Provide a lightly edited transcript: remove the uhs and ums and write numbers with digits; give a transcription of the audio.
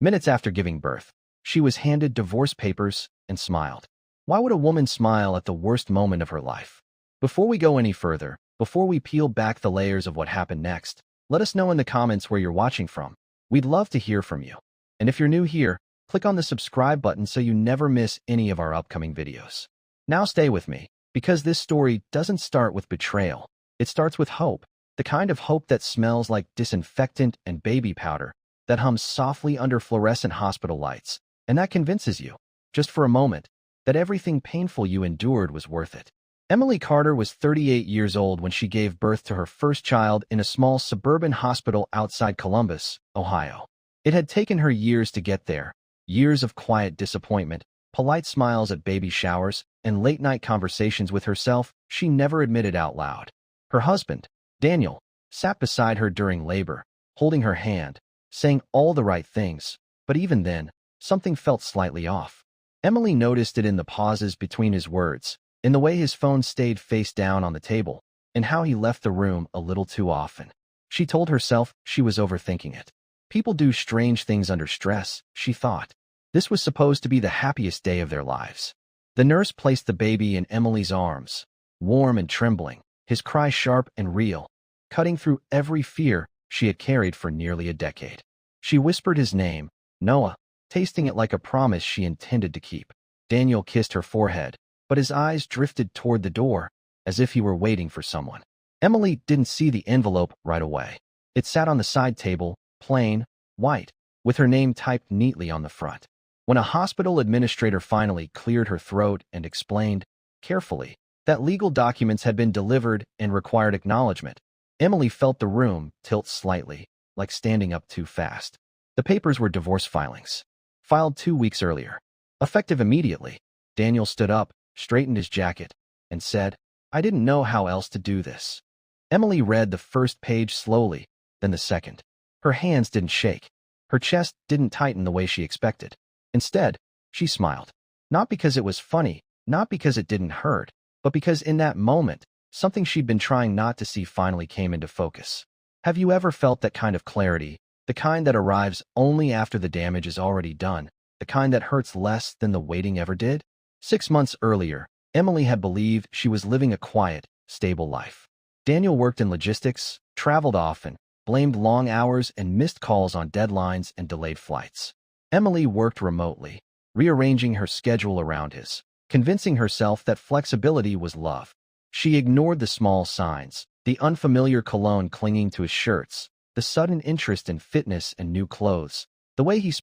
Minutes after giving birth, she was handed divorce papers and smiled. Why would a woman smile at the worst moment of her life? Before we go any further, before we peel back the layers of what happened next, let us know in the comments where you're watching from. We'd love to hear from you. And if you're new here, click on the subscribe button so you never miss any of our upcoming videos. Now stay with me, because this story doesn't start with betrayal. It starts with hope, the kind of hope that smells like disinfectant and baby powder, that hums softly under fluorescent hospital lights, and that convinces you, just for a moment, that everything painful you endured was worth it. Emily Carter was 38 years old when she gave birth to her first child in a small suburban hospital outside Columbus, Ohio. It had taken her years to get there, years of quiet disappointment, polite smiles at baby showers, and late-night conversations with herself she never admitted out loud. Her husband, Daniel, sat beside her during labor, holding her hand, saying all the right things, but even then, something felt slightly off. Emily noticed it in the pauses between his words, in the way his phone stayed face down on the table, and how he left the room a little too often. She told herself she was overthinking it. People do strange things under stress, she thought. This was supposed to be the happiest day of their lives. The nurse placed the baby in Emily's arms, warm and trembling, his cry sharp and real, cutting through every fear she had carried for nearly a decade. She whispered his name, Noah, tasting it like a promise she intended to keep. Daniel kissed her forehead, but his eyes drifted toward the door, as if he were waiting for someone. Emily didn't see the envelope right away. It sat on the side table, plain, white, with her name typed neatly on the front. When a hospital administrator finally cleared her throat and explained, carefully, that legal documents had been delivered and required acknowledgement, Emily felt the room tilt slightly, like standing up too fast. The papers were divorce filings, filed 2 weeks earlier. Effective immediately, Daniel stood up, straightened his jacket, and said, "I didn't know how else to do this." Emily read the first page slowly, then the second. Her hands didn't shake. Her chest didn't tighten the way she expected. Instead, she smiled. Not because it was funny, not because it didn't hurt, but because in that moment, something she'd been trying not to see finally came into focus. Have you ever felt that kind of clarity, the kind that arrives only after the damage is already done, the kind that hurts less than the waiting ever did? 6 months earlier, Emily had believed she was living a quiet, stable life. Daniel worked in logistics, traveled often, blamed long hours and missed calls on deadlines and delayed flights. Emily worked remotely, rearranging her schedule around his, convincing herself that flexibility was love. She ignored the small signs, the unfamiliar cologne clinging to his shirts, the sudden interest in fitness and new clothes, the way he